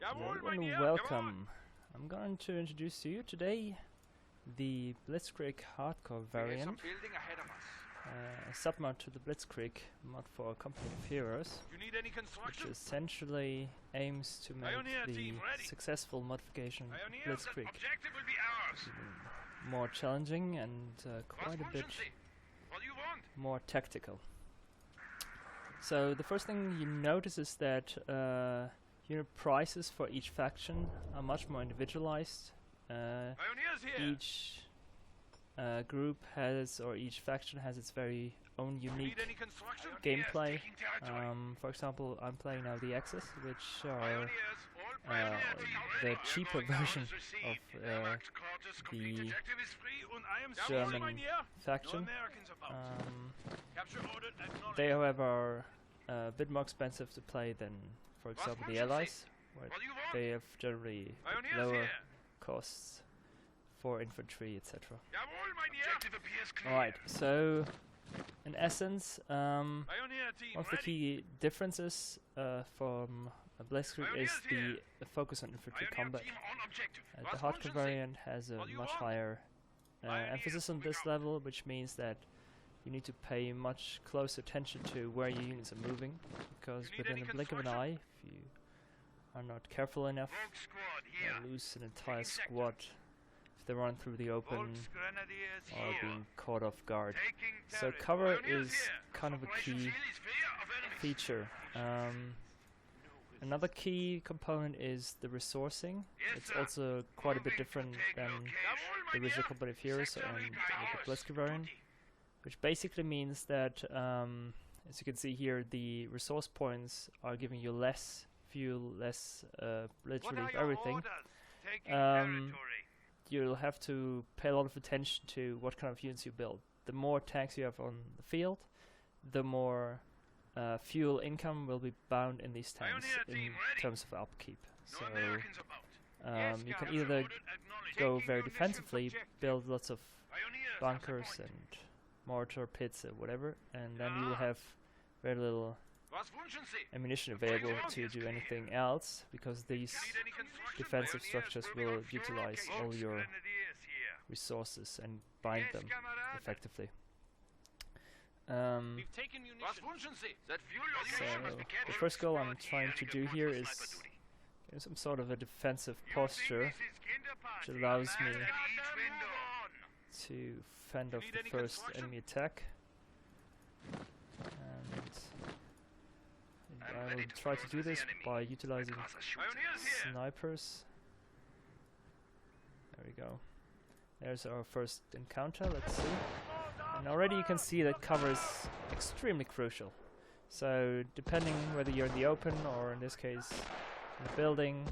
Hello and welcome. I'm going to introduce to you today the Blitzkrieg hardcore variant, a submod to the Blitzkrieg mod for Company of Heroes, which essentially aims to make the successful modification of Blitzkrieg more challenging and quite a bit more tactical. So the first thing you notice is that unit prices for each faction are much more individualized. Each group has, or each faction has its very own unique gameplay. For example, I'm playing now the Axis, which are the cheaper version of the German faction. They, however, are a bit more expensive to play than, for example, the Allies, where they have generally lower costs for infantry, etc. Alright, so in essence, one of the key differences from Blitzkrieg is the focus on infantry combat. The hardcore variant has a much higher emphasis on this level, which means that you need to pay much closer attention to where your units are moving, because within a blink of an eye, if you are not careful enough, you'll lose an entire squad if they run through the open or being caught off guard. So cover is kind of a key feature. Another key component is the resourcing. It's also quite a bit different than the original Company of Heroes and the Blitzkrieg variant, which basically means that, as you can see here, the resource points are giving you less fuel, less literally everything. You'll have to pay a lot of attention to what kind of units you build. The more tanks you have on the field, the more fuel income will be bound in these tanks in terms of upkeep. So you can either go very defensively, build lots of bunkers and mortar pits or whatever, and then you will have very little ammunition available to do anything else, because these defensive structures will utilize all your resources and bind them effectively. So the first goal I'm trying to do here is get some sort of a defensive posture, which allows me to fend off the first enemy attack. And I will try to do this by utilizing snipers. There we go. There's our first encounter, let's see. And already you can see that cover is extremely crucial. So depending whether you're in the open or in this case in a building,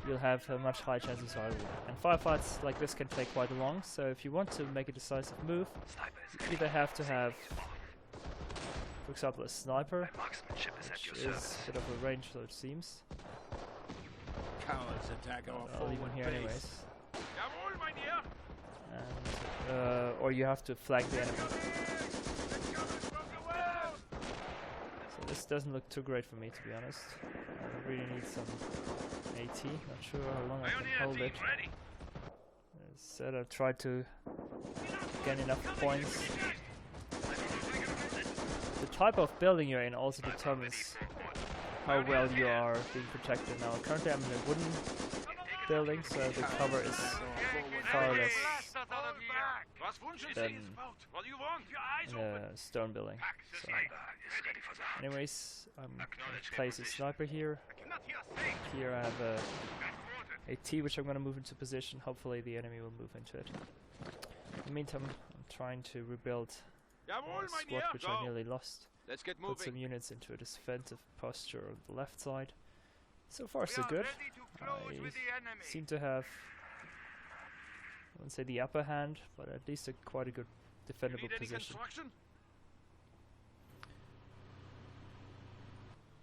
you'll have a much higher chance of survival. And firefights like this can take quite long, so if you want to make a decisive move, you either have to have, for example, a sniper, which is a bit of a range, so it seems. Cowards attack our I'll leave him here anyways. And, or you have to flank the enemy. So this doesn't look too great for me, to be honest. I really need some AT. Not sure how long I can hold it. As said, I've tried to gain enough points. The type of building you're in also determines how well you are being protected. Now, currently I'm in a wooden building, so the cover is far less than in a stone building. So, anyways, I'm going to place a sniper here. Here I have a AT, which I'm going to move into position. Hopefully the enemy will move into it. In the meantime, I'm trying to rebuild a squad which I nearly lost. Put some units into a defensive posture on the left side. So far so good. I seem to have, I wouldn't say the upper hand, but at least quite a good defendable position.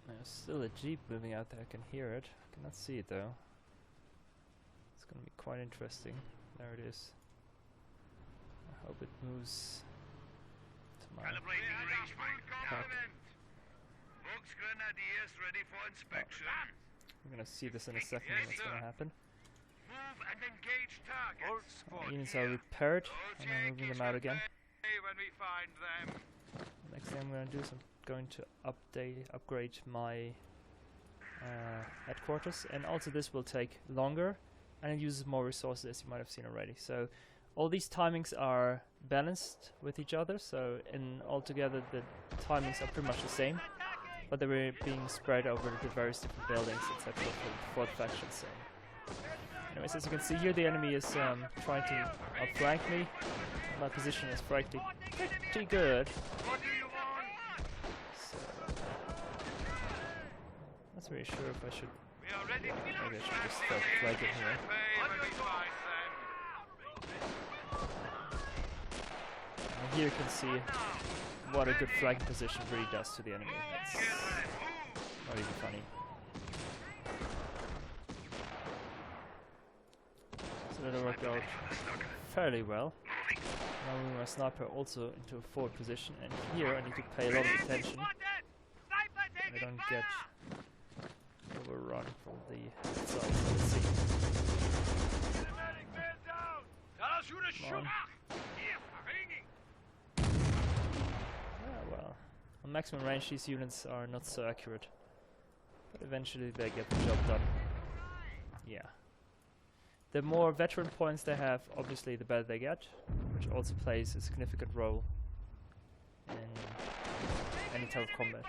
There's still a jeep moving out there, I can hear it. I cannot see it though. It's going to be quite interesting. There it is. I hope it moves to my pack. Grenadiers ready for inspection. I'm We're gonna see this in a second. What's gonna happen? Move and engage targets. Units are repaired, and I'm moving them out again. When we find them. Next thing I'm gonna do is I'm going to upgrade my headquarters, and also this will take longer, and it uses more resources, as you might have seen already. So all these timings are balanced with each other, so in altogether the timings are pretty much the same, but they were being spread over the various different buildings, etc. for the factions. So anyways, as you can see here, the enemy is trying to outflank me. My position is pretty good. So, not really sure if I should. Maybe I should just start flanking here. And here you can see what a good flanking position really does to the enemy. It's not even funny. So that worked out fairly well. Now moving my sniper also into a forward position, and here I need to pay a lot of attention. I don't get overrun from the side. Let's see. Come on. Well, on maximum range these units are not so accurate, but eventually they get the job done. Yeah. The more veteran points they have, obviously the better they get, which also plays a significant role in any type of combat.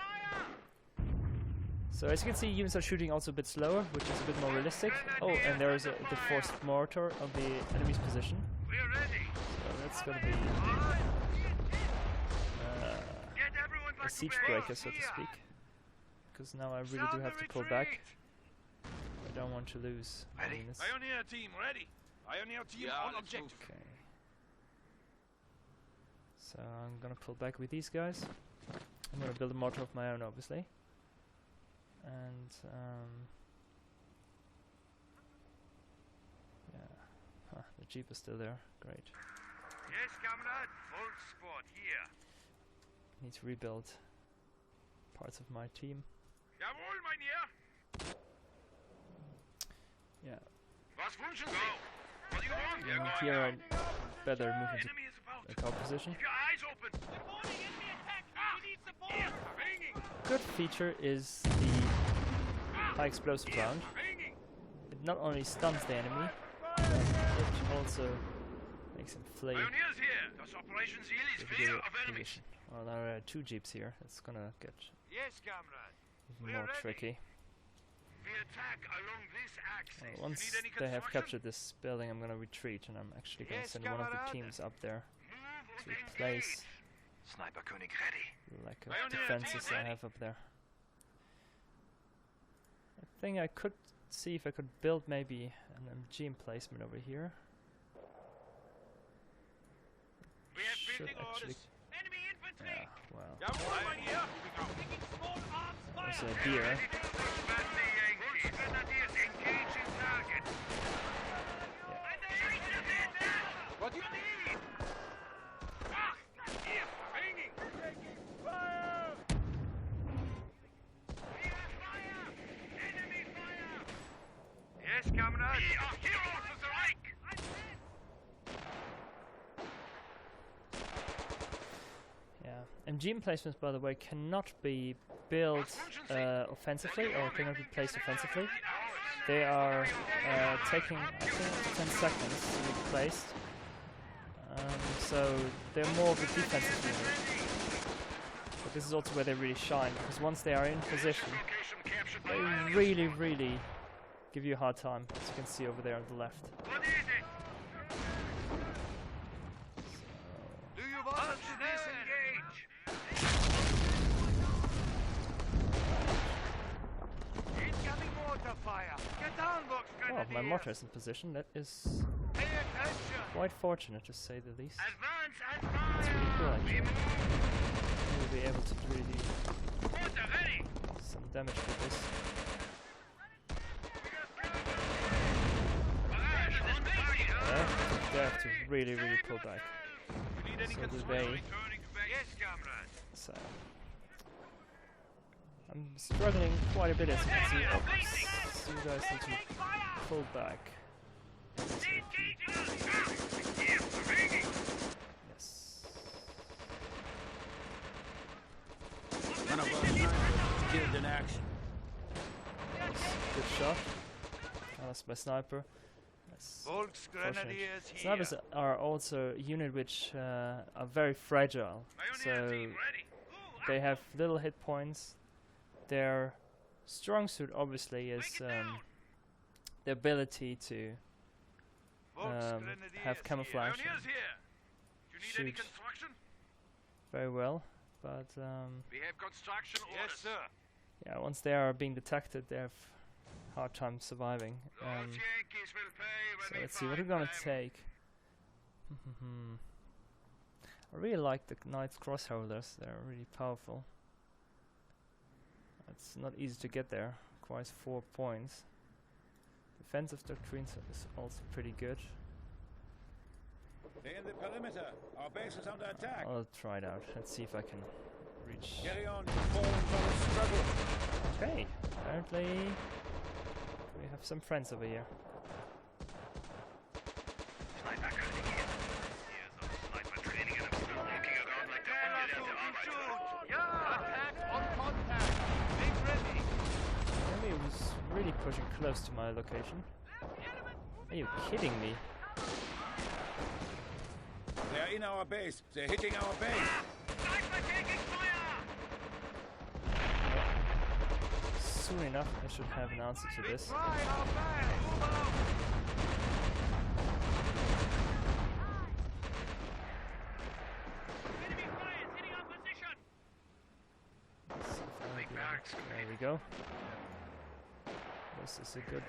So as you can see, units are shooting also a bit slower, which is a bit more realistic. Oh, and there is the forced mortar on the enemy's position. So that's going to be a siege breaker, so to speak. Because now I really do have to pull back. I don't want to lose units. Pioneer team ready. Pioneer team on objective. Okay. So I'm gonna pull back with these guys. I'm gonna build a mortar of my own, obviously. And yeah, the Jeep is still there. Great. Yes, comrade. Full sport here. Need to rebuild parts of my team. Jawohl, mein Herr. Yeah. Was wünschen Sie? What do you want? And here I better move into a top position. Keep your eyes open. Good feature is the high explosive round. It not only stuns the enemy, but it also makes him flee. Pioneers here. Das Operation Seal is clear of enemies. Well, there are two jeeps here. It's gonna get Yes, comrade. even more tricky. We attack along this axis. Well, once they have captured this building, I'm gonna retreat, and I'm actually gonna send one of the teams up there to replace Sniper König ready. the lack of defenses I have up there. I think I could see if I could build maybe an MG emplacement over here. We have Should building actually, orders. Enemy infantry. yeah, well, Jawohl, mein Herr. Taking small arms there's fire. a deer. Grenadiers engaging target. What do you need? Here, hanging. Fire! We have fire! Enemy fire! Yes, comrade. We are heroes of the Reich. Yeah, MG emplacements, by the way, cannot be built offensively or cannot be placed offensively. They are taking, I think, 10 seconds to be placed. So they're more of a defensive unit. But this is also where they really shine, because once they are in position, they really, really give you a hard time, as you can see over there on the left. What is it? Do you want to disengage? Incoming mortar fire. Get down, Vox Oh, my Grenadiers. mortar is in position. That is Pay attention. quite fortunate, to say the least. Advance and It's pretty cool, fire. actually. We'll be able to really Mortar ready. some damage with this. They have to really, really pull back. So do they. Yes, comrade. So I'm struggling quite a bit as you can see. Oops, so you guys need to pull back. Yes. One of our snipers killed in action. Good shot. That was my sniper. That's unfortunate. Snipers are also a unit which are very fragile. So they have little hit points. Their strong suit obviously is the ability to have camouflage and shoot very well, but We have construction orders. Yes, sir. yeah, once they are being detected, they have hard time surviving. So let's see what we're gonna take. I really like the Knight's crossholders. They're really powerful. It's not easy to get there. Requires 4 points. Defensive doctrine is also pretty good. They're in the perimeter. Our base is under attack. I'll try it out. Let's see if I can reach. Carry on. Struggle. Okay, apparently we have some friends over here. Maybe it was really pushing close to my location. Are you kidding me? They're in our base. They're hitting our base. Soon enough, I should have an answer to this. There we go. This is a good.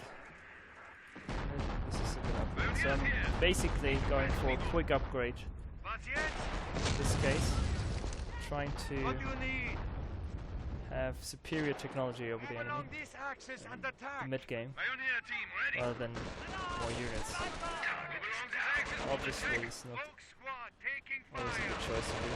This is a good upgrade. So I'm basically going for a quick upgrade. In this case, trying to have superior technology over the enemy in the mid game, rather than more units. Obviously, it's not always a good choice to do.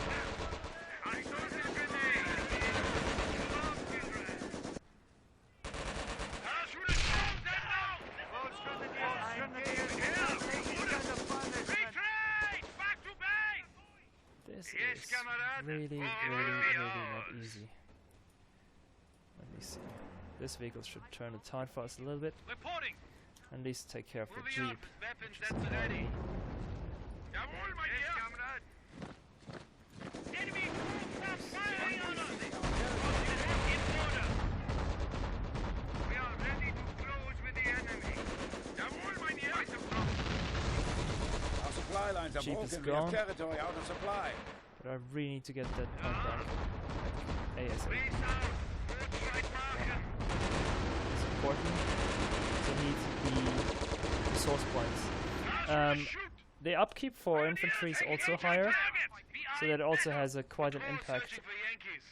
This is really not easy. Let me see. This vehicle should turn the tide for us a little bit. At least take care of the jeep, which is annoying. Our supply lines are Jeep is broken. We have gone. territory out of supply. But I really need to get that point back. ASAP. It's important to meet the resource points. The upkeep for infantry is also higher, so that also has quite an impact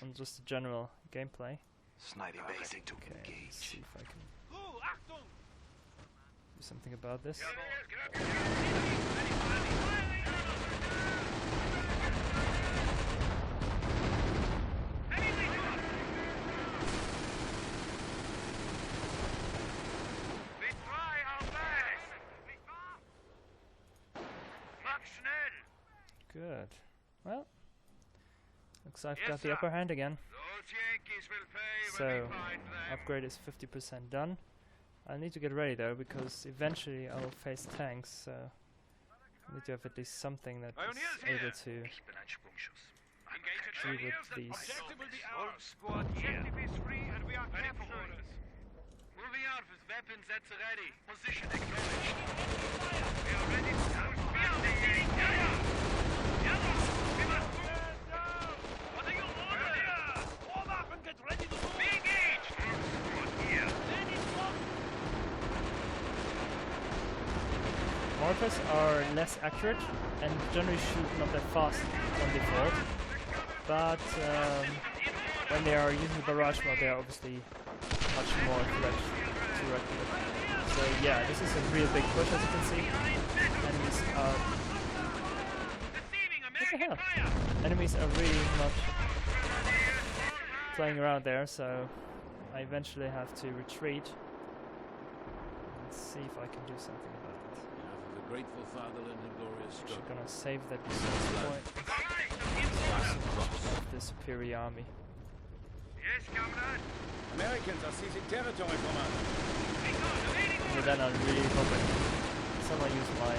on just the general gameplay. Sniping basic to Okay, let's engage. see if I can do something about this. Good. Well, looks like I've got the upper hand again. So, upgrade is 50% done. I need to get ready though, because eventually I will face tanks, so I need to have at least something that is able to deal with these. Moving out with weapons at the ready. Position acknowledged. We are ready to go. We are ready. What are your orders? Warm up and get ready to move. Be engaged. Here. Mortars are less accurate and generally shoot not that fast on default, but when they are using the barrage mode, they are obviously much more correct to reckon with. So yeah, this is a real big push, as you can see. Enemies are... What the hell? Enemies are really not playing around there, so I eventually have to retreat. Let's see if I can do something about it. Now for the grateful fatherland and glorious Actually struggle. gonna save that resource point of the superior army. Yes, comrade. Americans are seizing territory from us. And then I'm really hoping someone use my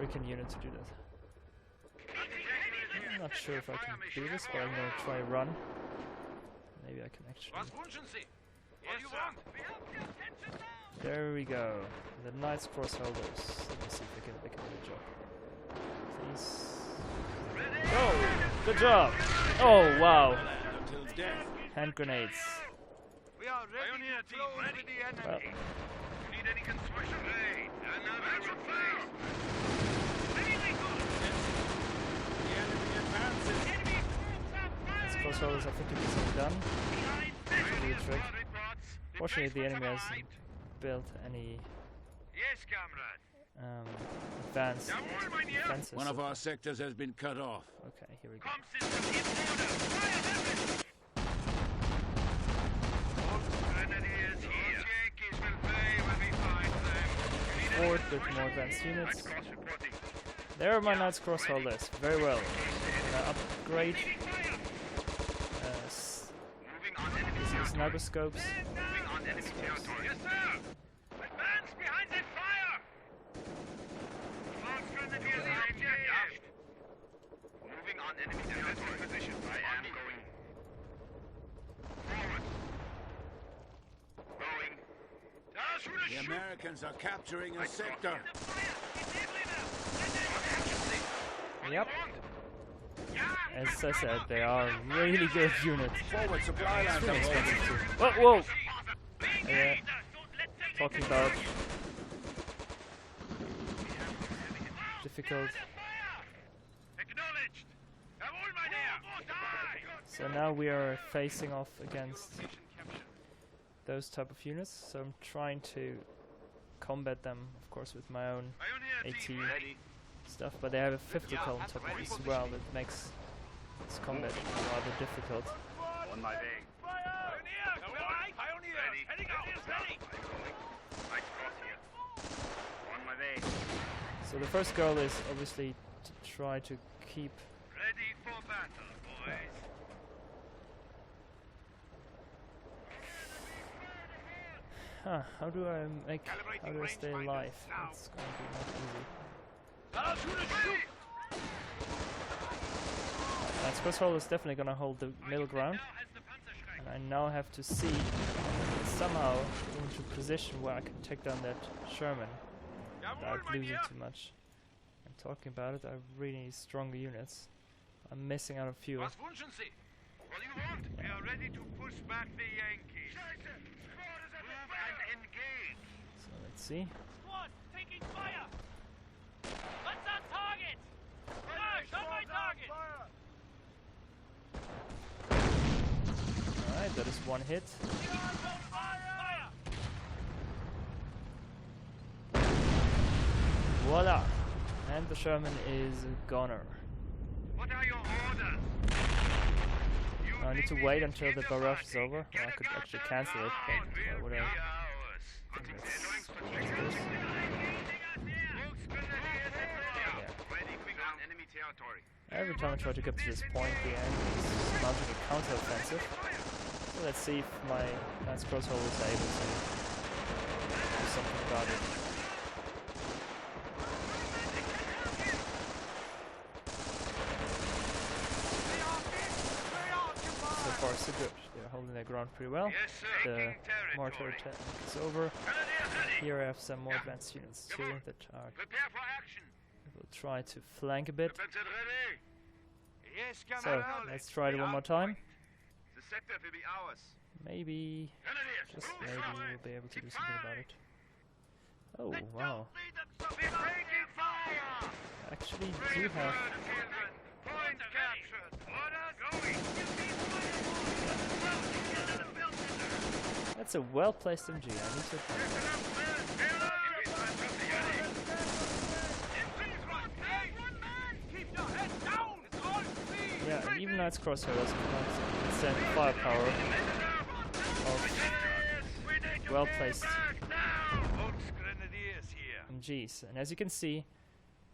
recon unit to do that. I'm not sure if I can do this, but I'm gonna try run. Maybe I can actually. Was wünschen Sie? Yes, sir. There we go. The Knights Cross holders. Let me see if I can do a job. Please. Go! Good job! Oh wow! Until death. Hand grenades. We are ready to close with the Well, enemy. Need any construction aid? Another phase. The enemy advances. Knights Cross holders are 50% done. Do the trick. Fortunately, the enemy hasn't built any Yes, comrade. advanced defenses. One of our sectors has been cut off. Okay, here we go. Com system in order. Fire weapons. All grenadiers here. Yankees will pay when we find them. Forward with more advanced units. Cross reporting. There are my Knights Cross holders. Very well. Upgrade Moving on enemy some territory. sniper scopes. Moving on enemy territory. Yes, sir. Advance behind that fire. Most grenadiers engaged. Moving on enemy territory. Position. I am going. Forward. Going. The Americans are capturing a sector. Yep. As I said, they are really good units. Forward supply lines Really are expensive open. too. Whoa, whoa! Yeah. Talking about difficult. Acknowledged. Jawohl, mein Herr. So now we are facing off against those type of units. So I'm trying to combat them, of course, with my own AT stuff. But they have a 50 column top of this as well. That makes this combat rather difficult. On my way. Pioneers! Ready. Heading out! Ready! Right cross here. On my way. So the first goal is obviously to try to keep. Ready for battle, boys. Huh, how do I stay alive? It's going to be not easy. Knights Cross is definitely going to hold the middle ground. And I now have to see somehow into a position where I can take down that Sherman without losing too much. I'm talking about it, I really need stronger units. I'm missing out on fuel. Was wünschen Sie? What do you want? We are ready to push back the Yankees. Move and engage. So let's see. Squad, taking fire! What's on target? Sir, on my target! Alright, that is one hit. Fire! Voila! And the Sherman is a goner. What are your orders? I need to wait until the barrage is over. Well, I could actually cancel it, but why would I? Every time I try to get to this point, the enemy is mounting a counter-offensive. So let's see if my Knights Cross is able to do something about it. So far so good. They're holding their ground pretty well. The mortar attack is over. Here I have some more advanced units too that are Prepare for action. will try to flank a bit. Defense ready. Yes, So let's try it one more time. The sector will be ours. Maybe, just maybe we'll be able to do something about it. Oh wow! I actually do have. Point captured. Order going. That's a well-placed MG. I need to admit that. Yeah, and even Knights Cross cannot withstand the firepower of well-placed Volksgrenadiers here. MGs. And as you can see,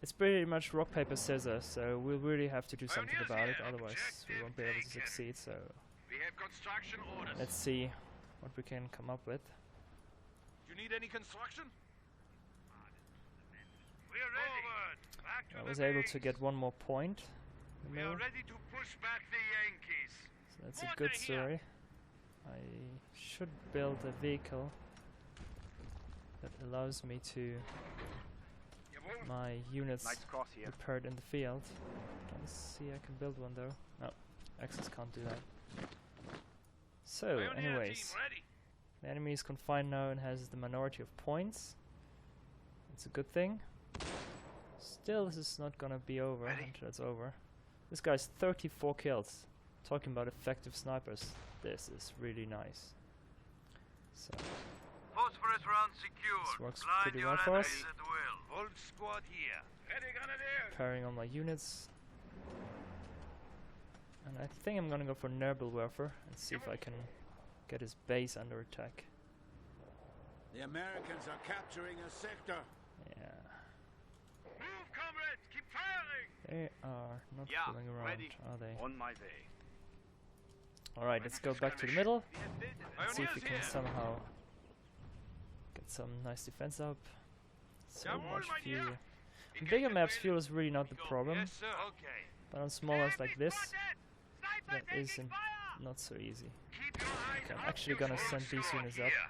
it's pretty much rock, paper, scissors, so we'll really have to do something about it, otherwise we won't be able to succeed. So We have construction orders. let's see what we can come up with. You need any construction? We are ready. Back to I the was able to base. get one more point. We are ready to push back the Yankees. So that's a good story. I should build a vehicle that allows me to Jawohl. my units Nice cross here. repaired in the field. Don't see I can build one though. No, Axis can't do that. So, Pioneer anyways, team ready. the enemy is confined now and has the minority of points. It's a good thing. Still, this is not gonna be over until it's over. This guy's 34 kills. Talking about effective snipers, this is really nice. So, Phosphorus round secure. this works pretty well for us. Volt squad here. Ready, Grenadiers. Preparing all my units. And I think I'm gonna go for Nebelwerfer and see if I can get his base under attack. The Americans are capturing a sector. Yeah, Move, comrades. Keep firing. they are not Yeah, fooling around, ready. are they? On my way. Alright, let's go back to the middle. Let's see if we Pioneers can here. somehow get some nice defense up. So Jawohl, much mein fuel. Herr. On bigger maps, fuel is really not the problem, Yes, sir. Okay. but on small ones like this, Sniper that taking isn't fire! not so easy. Keep your eyes Okay, I'm up, actually you gonna Volt send these squad units up. here.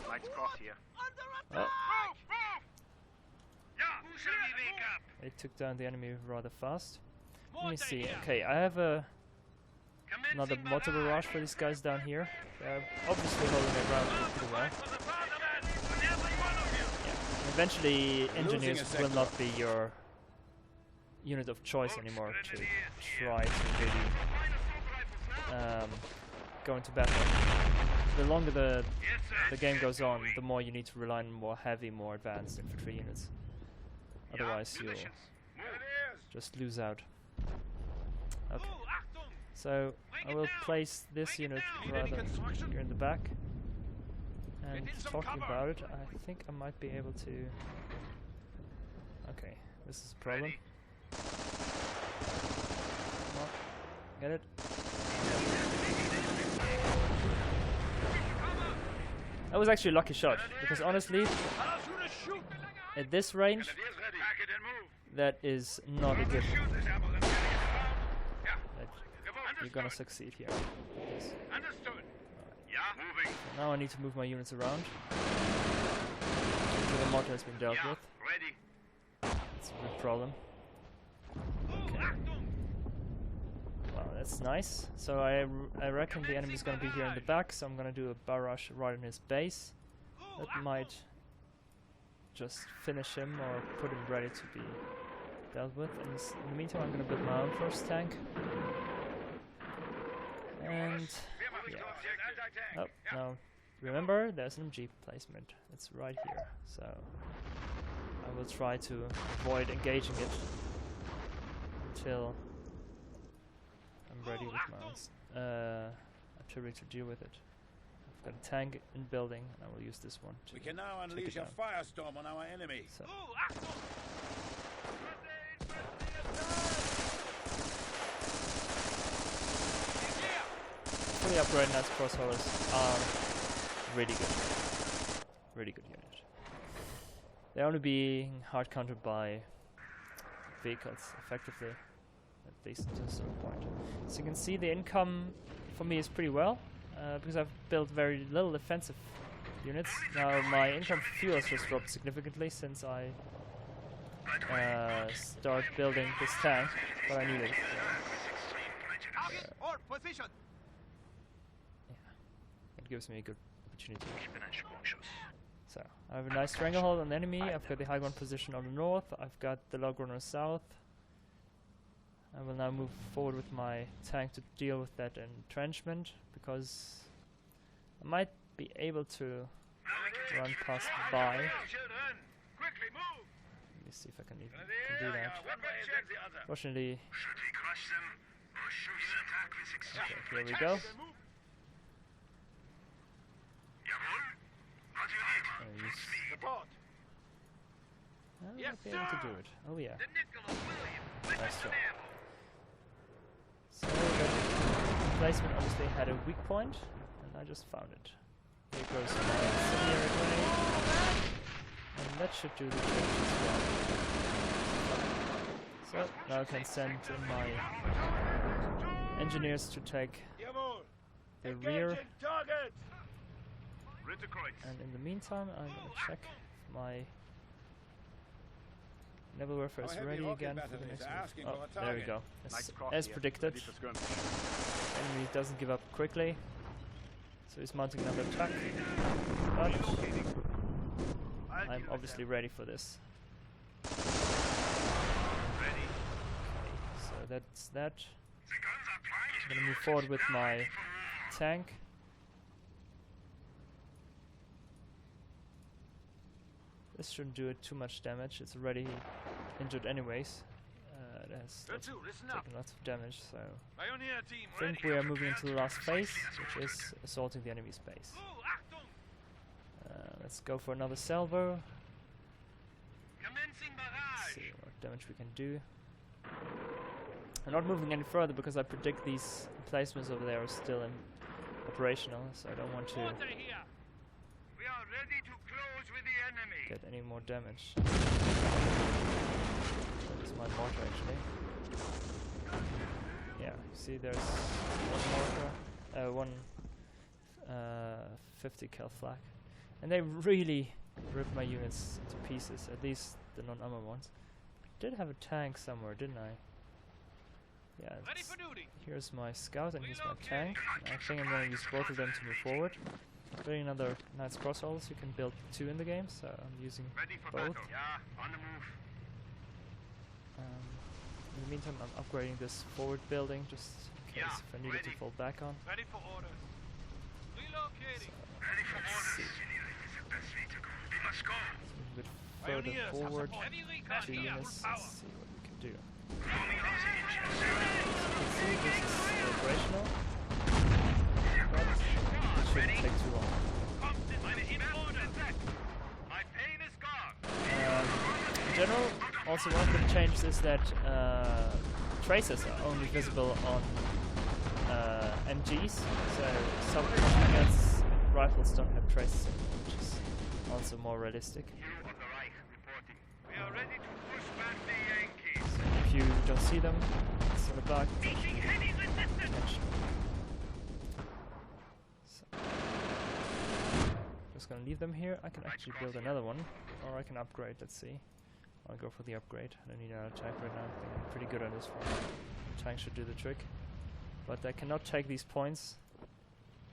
Nice cross here. Oh, Move, move. Yeah, who shall we wake up? they took down the enemy rather fast. Let me Mortar see. here. Okay, I have another Commencing mortar barrage for these guys down here. They're obviously holding their ground pretty well. For the fatherland, every one of you. Yeah. Eventually, Losing engineers a will sector. not be your unit of choice anymore to try to really go into battle. The longer the game goes on, the more you need to rely on more heavy, more advanced infantry units. Otherwise, you'll just lose out. Okay, Achtung! so I will place this unit rather here in the back. And Get in some talking cover. about it, I think I might be able to... Okay, this is a problem. Come on, get it? That was actually a lucky shot, because honestly, at this range, that is not a given that you're gonna succeed here. Yes. Understood. Yeah, moving. Now I need to move my units around. So the mortar has been dealt Yeah, with. ready. It's a big problem. Okay. Wow, that's nice. So I reckon the enemy's gonna be here in the back, so I'm gonna do a barrage right in his base. That might just finish him or put him ready to be dealt with. And in the meantime, I'm gonna build my own first tank. And yeah. Oh, now remember, there's an MG placement. It's right here. So I will try to avoid engaging it until I'm ready with my artillery to deal with it. I've got a tank in building, and I will use this one to We can now take it unleash a down. firestorm on our enemy. So fully upgraded Knights Crosshaulers are really good. Really good unit. They're only being hard countered by vehicles effectively, at least to a certain point. So you can see the income for me is pretty well, because I've built very little defensive units. Now my income for fuel has just dropped significantly since I start building this tank, but I need it. All position. It gives me a good opportunity. So, I have a nice stranglehold on the enemy, I've got the high ground position on the north, I've got the low ground on the south. I will now move forward with my tank to deal with that entrenchment, because I might be able to run past by. Quickly move. me see if I can even do that. Fortunately, Should we crush them or should we attack with okay, here we go. Jawohl. What do you need? Use Report. I might be able to do it. Oh yeah. Nice job. So that placement obviously had a weak point, and I just found it. Here goes my incendiary grenade, and that should do the trick as well. So now I can send in my engineers to take Jawohl. the rear, Engaging target. and in the meantime I'm gonna check if my naval warfare is Our heavy ready rocket again for the batteries next are move. asking Oh, for a there we target. go. As predicted, enemy doesn't give up quickly, so he's mounting another attack, but I'm obviously ready for this. Ready. So that's that. I'm gonna move forward with my tank. This shouldn't do it too much damage. It's already injured anyways. It has taken lots of damage, so I think we are moving into the last phase, which is assaulting the enemy's base. Let's go for another salvo. Let's see what damage we can do. I'm not moving any further because I predict these emplacements over there are still operational, so I don't want to We are ready to close with the enemy. get any more damage. That is my mortar actually. Yeah, you see there's one mortar, one 50 cal flak. And they really ripped my units to pieces, at least the non-armor ones. I did have a tank somewhere, didn't I? Yeah, here's my scout and here's my tank. I think I'm going to use both of them to move forward. Building another Knight's Crossholes, you can build 2 in the game, so I'm using Ready for both. battle. Yeah, on the move. In the meantime, I'm upgrading this forward building just in case if I need it to fall back on. Ready for orders. Relocating. Ready for Let's orders. see. This is the best way to go. We must go. Let's move a bit further forward. Heavy recon 2 here. units. Full power. Let's see what we can do. Forming on the engines. You can see this is operational, but it shouldn't take too long. My pain is gone. In general, also one of the changes is that traces are only visible on MGs, so some guns and rifles don't have traces in them, which is also more realistic. You of the Reich reporting. We are ready to push back the Yankees. So if you don't see them, it's on the back. Meeting heavy resistance. Catch. So, just gonna leave them here. I can actually build another one, or I can upgrade. Let's see. I'll go for the upgrade. I don't need another tank right now. I think I'm pretty good at this one. The tank should do the trick, but I cannot take these points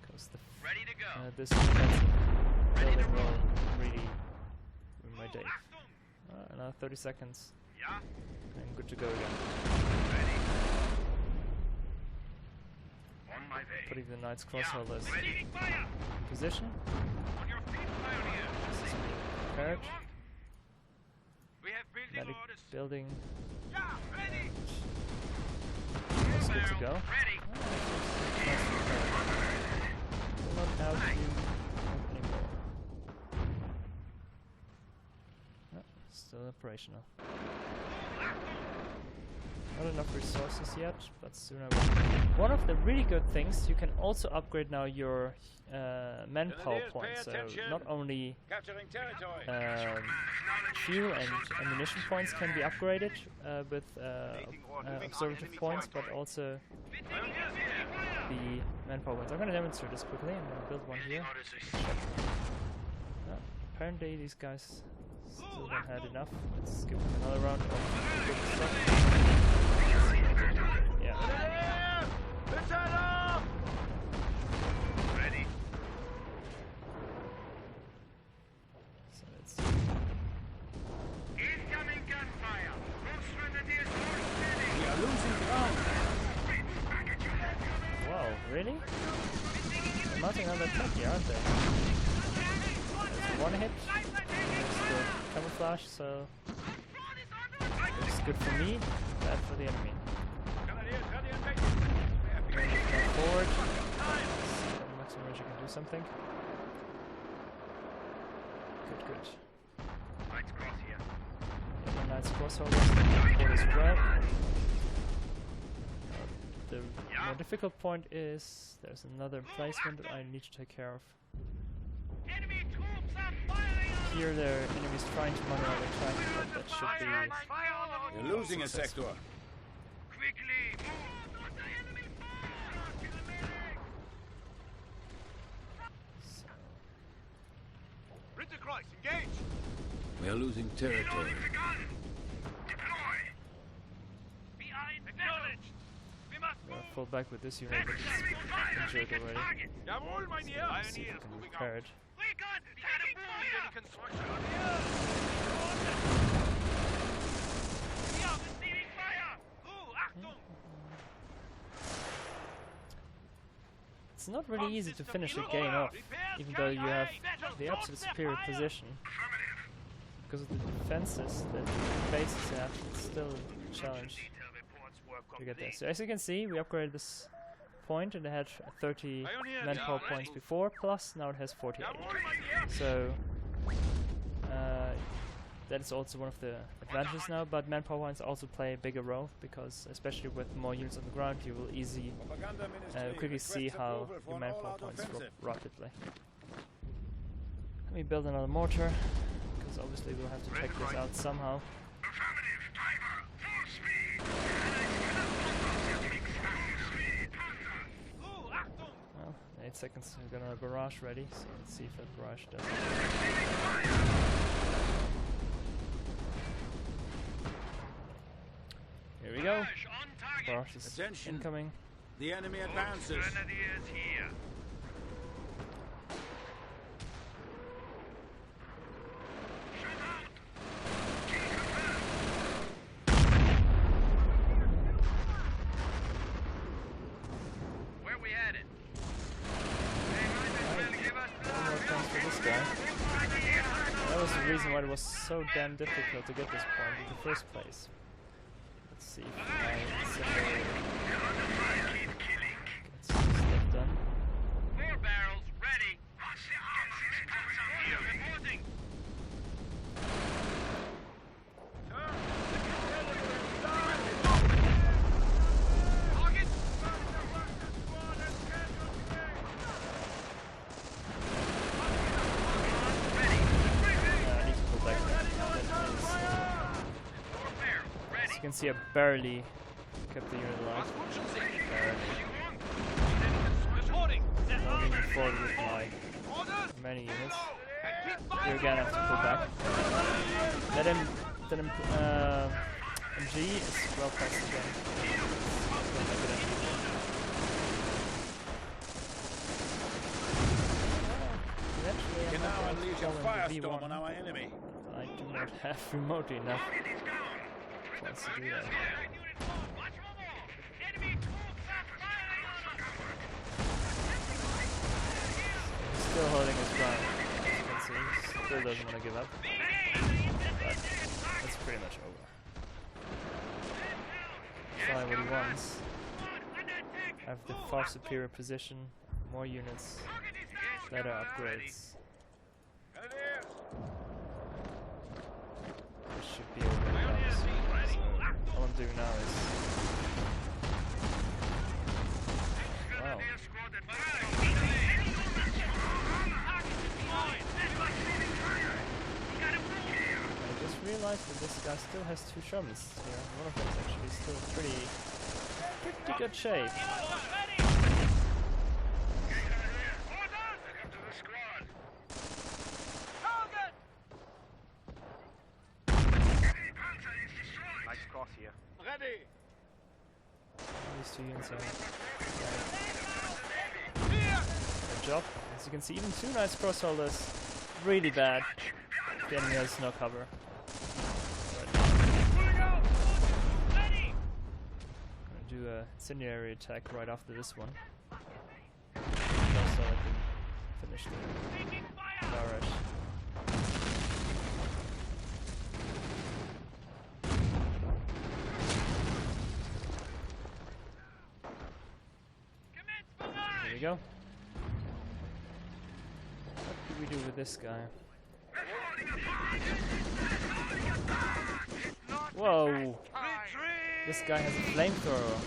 because the Ready to go. this defensive building will really ruin my day. Another 30 seconds. Yeah. I'm good to go again. Ready. On my way. Putting the Knight's Crossholders Ready. in position. On your feet, pioneer. This is prepared. We have building Medic orders. building. Yeah, ready. That's good to go. Ready. Will not have you anymore. No, still operational. Not enough resources yet, but soon I will. One of the really good things, you can also upgrade now your manpower points. So not only Capturing territory. fuel and ammunition points can be upgraded with observative points, but also the manpower points. I'm going to demonstrate this quickly. I'm going to build one here. Apparently these guys still don't have enough. Let's give them another round of good stuff. Yeah. Ready. So let's Incoming gunfire. Most grenadiers more steady. We are losing ground. wow, really? They're mounting another attack here, aren't they? That's one hit. Still camouflage, so good for me, bad for the enemy. Grenadiers ready and ready. Going forward. See if maximum range I can do something. Good. Knights cross here. Yeah, Knights crossholders forward as well. The more difficult point is there's another emplacement that I need to take care of. Enemy troops are firing on Here the enemy's trying to monitor our attack, but that should be fire on the You're losing a sector. Quickly, move. so. Ritterkreuz, engage. We are losing territory. behind acknowledged. We must We're move. full back with this unit, but it's injured already. Jawohl, mein Herr. Let's see if we can repair it. Recon, taking fire. Construction. We are receiving fire. Achtung. It's not really easy to finish a game off, even though you have the absolute superior position. Because of the defenses that the bases have, it's still a challenge to get there. So as you can see, we upgraded this point and it had 30 manpower points before, plus now it has 48. So that is also one of the advantages now, but manpower points also play a bigger role, because especially with more units on the ground you will quickly see how your manpower points drop rapidly. Let me build another mortar, because obviously we'll have to take this out somehow. Well, 8 seconds, we've got another barrage ready, so let's see if that barrage does it. Here we go. Barrage is Attention. incoming. The enemy advances. Grenadiers here. Where we headed? One more chance for this guy. That was the reason why it was so damn difficult to get this point in the first place. Let's see if I get some stuff done. 4 barrels ready. Reporting. Target. I need to pull back now. As you can see, I barely kept the unit alive. Reporting. Not moving forward with my many units. Here again, I have to pull back. That MG is well placed again. Eventually, You I can now might unleash a go in the firestorm on V1. our enemy. I do not have remotely enough points to do that. He's still holding his ground, as you can see. He still doesn't want to give up. But it's pretty much over. Try what he wants. Have the far superior position, more units, better upgrades. This should be over now. So all I'm doing now is... Wow. I just realized that this guy still has 2 shovels here. One of them is actually still pretty good shape. Nice cross here. Ready. These 2 units are good job. As you can see, even 2 nice crossholders, really bad. The enemy has no cover. I'm gonna do a incendiary attack right after this one. Also, I can finish the barrage. we go. What do we do with this guy? Whoa! This guy has a flamethrower.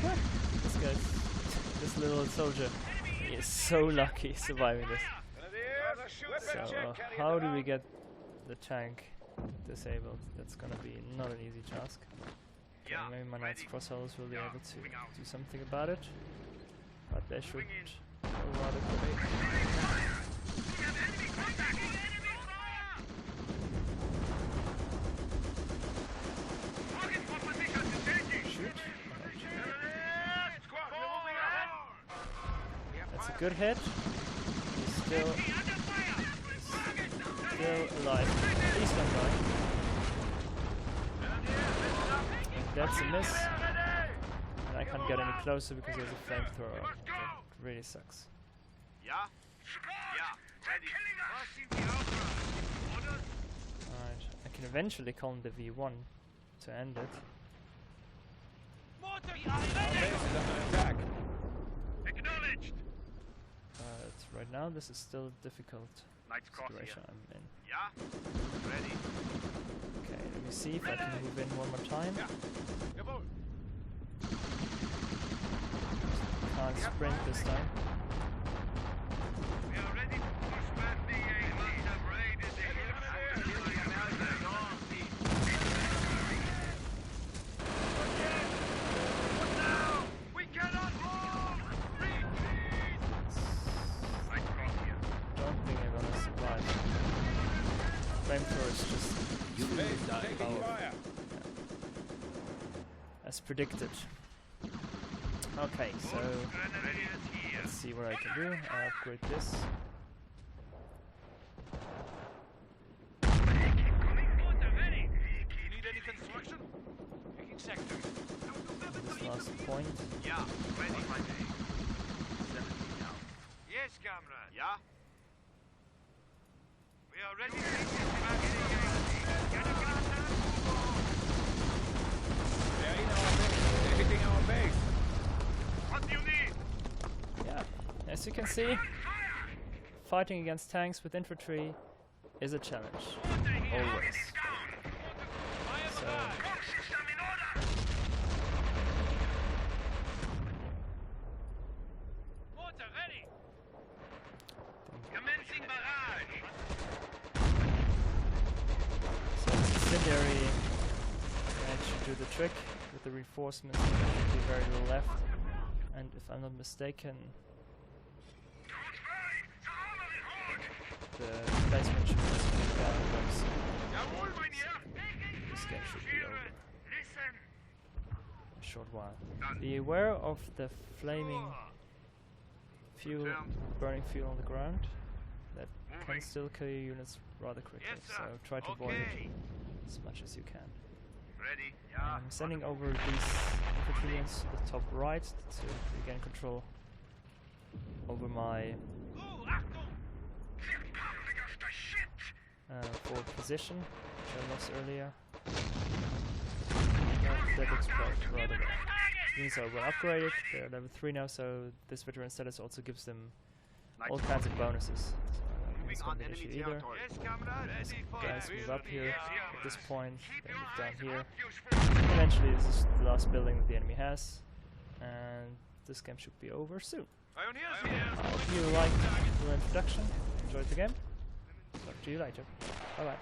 What? This little soldier, he is so lucky surviving this. So, how do we get the tank disabled? That's gonna be not an easy task. Okay, maybe my Knight's Crossholders will be able to do something about it. But they should go rather quick. Shoot. That's a good hit. He's still alive. Please don't die. That's a miss. And I can't get any closer because he has a flamethrower. That really sucks. Alright, I can eventually call him the V1 to end it. Our base is under attack. Acknowledged. But right now this is still a difficult situation I'm in. Yeah. Ready. Okay, let me see if I can move in one more time. Jawohl. Can't sprint this time. We are ready to push back the must have raided the What now? We cannot move! Retreat! Right cross here. Don't think I'm gonna survive. Flamethrower is just Your base is taking powerful. fire. As predicted. Okay, so Grenadiers here. let's see what I can do. I'll upgrade this. Keep coming. Water ready. Need any construction? Picking sector. This last point. Yeah, ready, my day. 17 now. Yes, comrade. Yeah? We are ready to take this back in They're in our base. They're hitting our base. What do you need? Yeah, as you can see, fighting against tanks with infantry is a challenge. Always. So, System in order. Water ready. Commencing barrage. so incendiary that should do the trick with the reinforcements. There should be very little left. And if I'm not mistaken, the replacement should just be down very soon. Jawohl, mein Herr. This game should be over Listen. in a short while. Be aware of the flaming fuel, burning fuel on the ground. That can still kill your units rather quickly, Yes, so sir. try to avoid Okay. it as much as you can. Ready. I'm sending over these infantry units to the top right to regain control over my forward position, which I lost earlier. That looks rather well. Units are well upgraded, they're level 3 now, so this veteran status also gives them all kinds of bonuses. So I don't think it's going to be an issue either. Yes, comrade. Ready for Guys move up here at this point, Keep they your move down eyes here. up, useful. Eventually this is the last building that the enemy has, and this game should be over soon. Pioneers here. I hope you liked the introduction, enjoyed the game. Talk to you later. Bye bye.